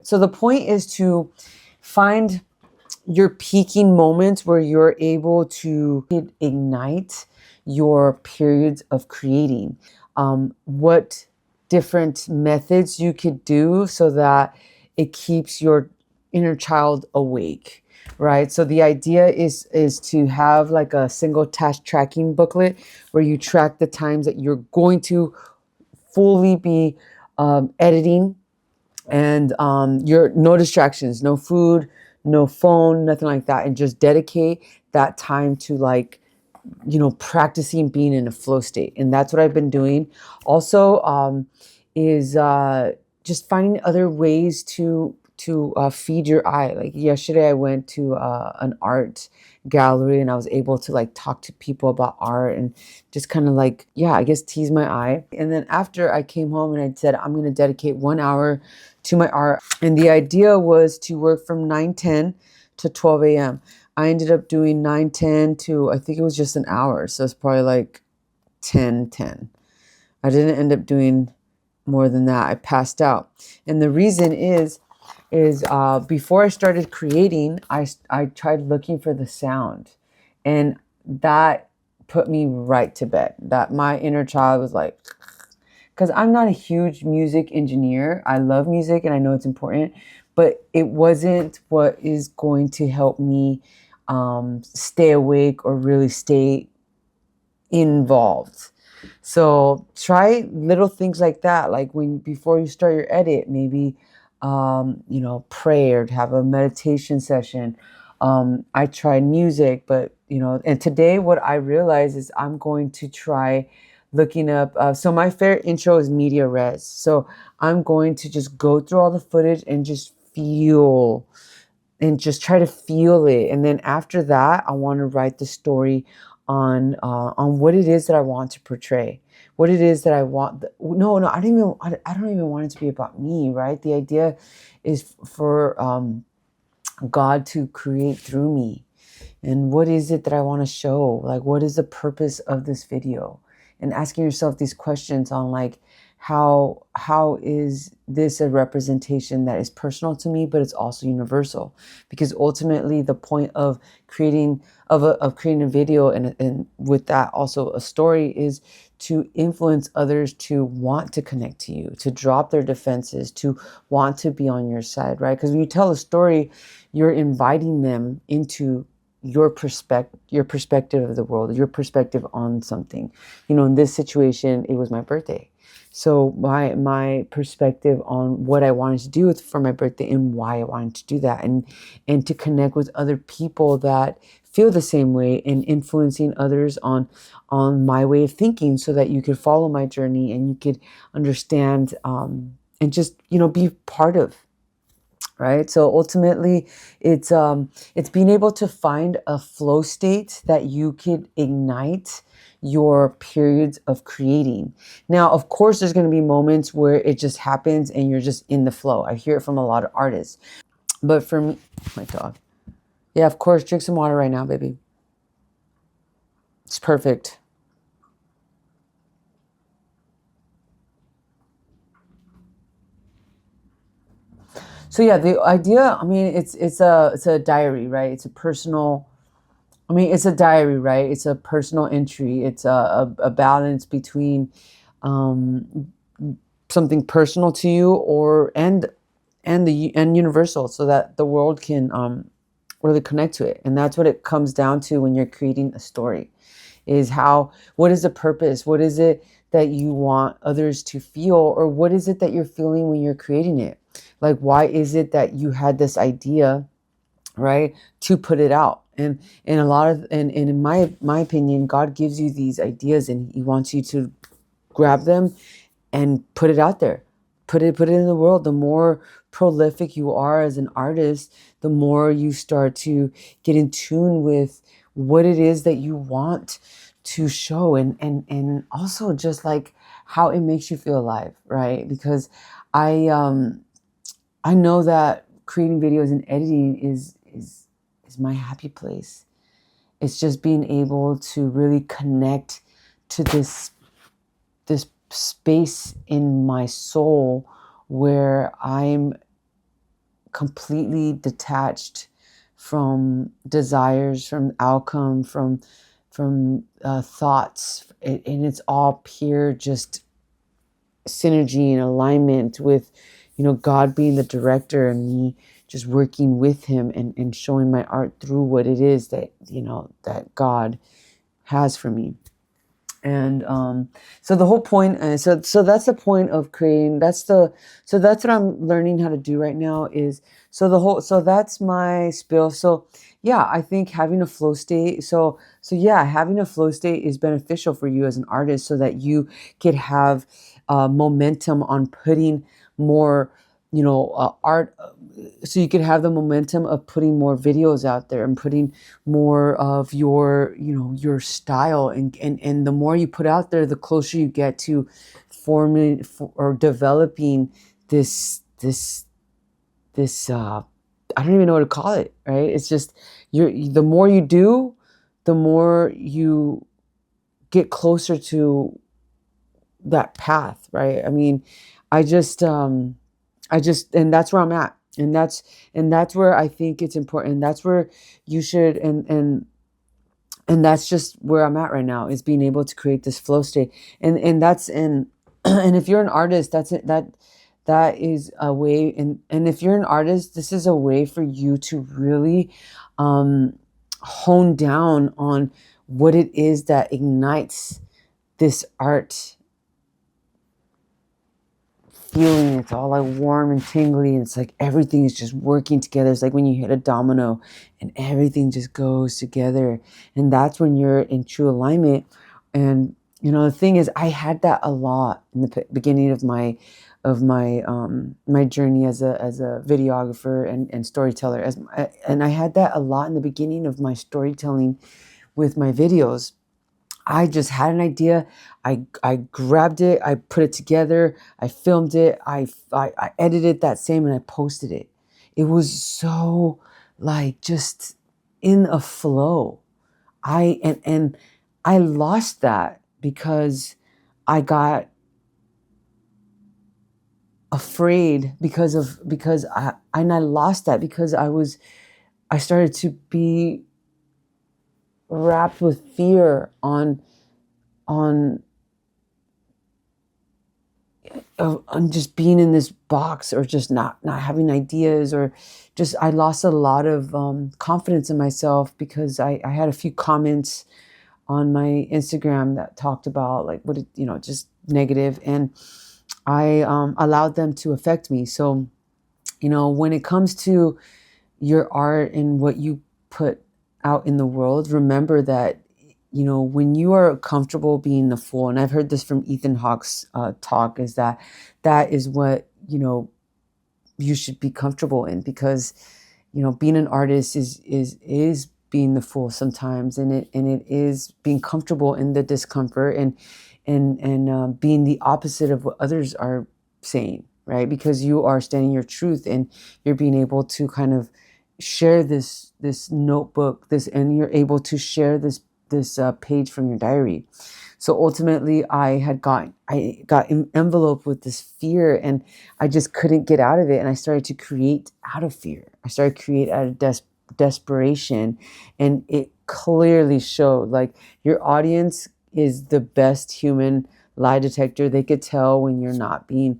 So the point is to find your peaking moments where you're able to ignite your periods of creating. What different methods you could do so that it keeps your inner child awake, right? So the idea is to have like a single task tracking booklet where you track the times that you're going to fully be editing, and your no distractions, no food, no phone, nothing like that, and just dedicate that time to, like, practicing being in a flow state. And that's what I've been doing. Also, is just finding other ways to feed your eye. Like yesterday, I went to an art gallery, and I was able to like talk to people about art and just kind of like, yeah, I guess tease my eye. And then after I came home and I said, I'm going to dedicate 1 hour to my art. And the idea was to work from 9:10 to 12 a.m. I ended up doing 9:10 to, I think it was just an hour. So it's probably like 10:10. I didn't end up doing more than that. I passed out. And the reason is before I started creating, I tried looking for the sound, and that put me right to bed. That my inner child was like, because I'm not a huge music engineer. I love music and I know it's important, but it wasn't what is going to help me stay awake or really stay involved. So try little things like that. Like when before you start your edit, maybe pray or have a meditation session. I tried music, but and today what I realize is I'm going to try looking up. So my favorite intro is media res. So I'm going to just go through all the footage and just feel and just try to feel it. And then after that, I want to write the story on what it is that I want to portray, what it is that I want. No, I don't even want it to be about me, right? The idea is for God to create through me. And what is it that I want to show? Like, what is the purpose of this video? And asking yourself these questions on like, how is this a representation that is personal to me, but it's also universal? Because ultimately, the point of creating of creating a video and with that also a story is to influence others to want to connect to you, to drop their defenses, to want to be on your side, right? Because when you tell a story, you're inviting them into your perspective of the world, your perspective on something. In this situation, it was my birthday. So my perspective on what I wanted to do for my birthday and why I wanted to do that, and to connect with other people that feel the same way, and influencing others on my way of thinking, so that you could follow my journey and you could understand, and just be part of. Right. So ultimately, it's being able to find a flow state that you could ignite your periods of creating. Now, of course, there's going to be moments where it just happens and you're just in the flow. I hear it from a lot of artists. But for me, my dog. Yeah, of course, drink some water right now, baby. It's perfect. So yeah, the idea, I mean, it's a diary, right? It's a personal, I mean, it's a diary, right? It's a personal entry. It's a balance between um, something personal to you, or and universal, so that the world can really connect to it. And that's what it comes down to when you're creating a story. Is what is the purpose? What is it that you want others to feel, or what is it that you're feeling when you're creating it? Like, why is it that you had this idea, right, to put it out? And a lot of and in my opinion, God gives you these ideas and he wants you to grab them and put it out there. Put it in the world. The more prolific you are as an artist, the more you start to get in tune with what it is that you want to show, and also just like how it makes you feel alive, right? Because I know that creating videos and editing is my happy place. It's just being able to really connect to this space in my soul where I'm completely detached from desires, from outcome, from thoughts, and it's all pure just synergy and alignment with, God being the director and me just working with him and showing my art through what it is that, that God has for me. And so the whole point, so that's the point of creating. So that's what I'm learning how to do right now is, so that's my spill. So yeah, I think having a flow state. So yeah, having a flow state is beneficial for you as an artist, so that you could have momentum on putting more, art. So you could have the momentum of putting more videos out there and putting more of your, your style, and the more you put out there, the closer you get to forming or developing this I don't even know what to call it, right? It's just, the more you do, the more you get closer to that path, right? I mean, I just and that's where I'm at. And that's where I think it's important. And that's where you should, and that's just where I'm at right now, is being able to create this flow state. And that's, and if you're an artist, that's it, that is a way. And if you're an artist, this is a way for you to really hone down on what it is that ignites this art feeling. It's all like warm and tingly, and it's like everything is just working together. It's like when you hit a domino and everything just goes together, and that's when you're in true alignment. And the thing is, I had that a lot in the beginning of my journey as a videographer and storyteller, and I had that a lot in the beginning of my storytelling with my videos. I just had an idea. I grabbed it. I put it together. I filmed it. I edited that same, and I posted it. It was so like just in a flow. And I lost that because I got afraid because I lost that because I started to be wrapped with fear on on just being in this box, or just not having ideas, or just I lost a lot of confidence in myself because I had a few comments on my Instagram that talked about like just negative, and I allowed them to affect me. So when it comes to your art and what you put out in the world, remember that when you are comfortable being the fool, and I've heard this from Ethan Hawke's talk, is that is what you should be comfortable in, because being an artist is being the fool sometimes, and it is being comfortable in the discomfort, and being the opposite of what others are saying, right? Because you are standing your truth, and you're being able to kind of share this notebook, and you're able to share this page from your diary. So ultimately, I got enveloped with this fear, and I just couldn't get out of it. And I started to create out of fear. I started to create out of desperation, and it clearly showed. Like, your audience is the best human lie detector. They could tell when you're not being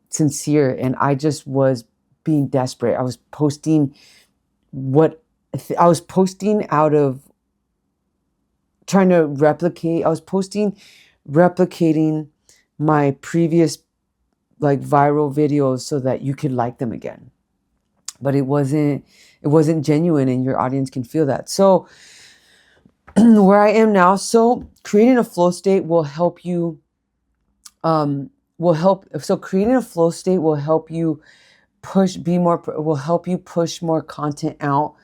sincere. And I just was being desperate. I was posting out of trying to replicate. I was replicating my previous like viral videos so that you could like them again. But it wasn't genuine, and your audience can feel that. So where I am now, so creating a flow state will help you creating a flow state will help you will help you push more content out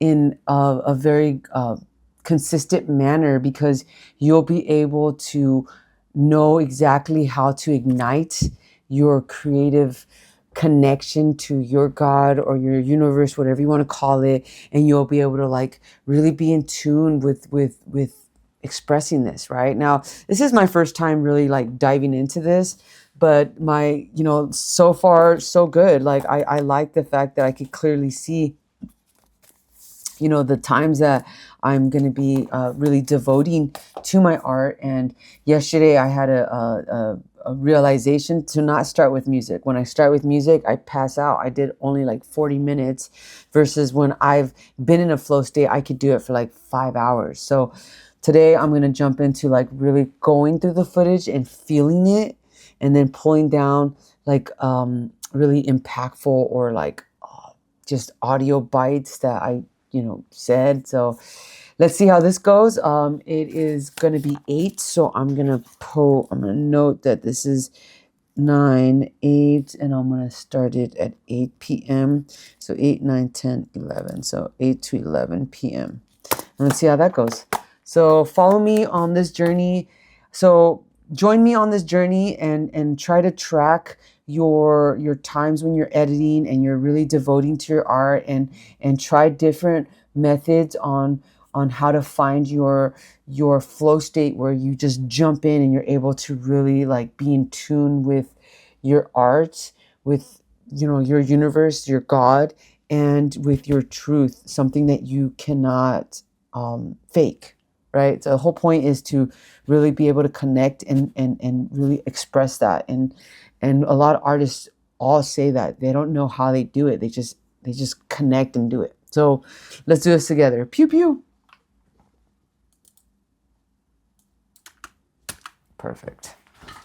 in a very consistent manner, because you'll be able to know exactly how to ignite your creative connection to your God or your universe, whatever you want to call it, and you'll be able to like really be in tune with expressing this. Right now, this is my first time really like diving into this, but my, so far so good. Like I like the fact that I could clearly see, the times that I'm going to be really devoting to my art. And yesterday I had a realization to not start with music. When I start with music, I pass out. I did only like 40 minutes versus when I've been in a flow state, I could do it for like 5 hours. So today I'm going to jump into like really going through the footage and feeling it, and then pulling down like really impactful or like just audio bites that I said. So let's see how this goes. It is going to be 8. So I'm going to note that this is 9, 8, and I'm going to start it at 8 p.m. So 8, 9, 10, 11. So 8 to 11 p.m. And let's see how that goes. So follow me on this journey. So join me on this journey and try to track your times when you're editing and you're really devoting to your art, and try different methods on how to find your flow state where you just jump in and you're able to really like be in tune with your art, with your universe, your God, and with your truth, something that you cannot fake, right? So the whole point is to really be able to connect and really express that. And a lot of artists all say that they don't know how they do it. They just connect and do it. So let's do this together. Pew pew. Perfect.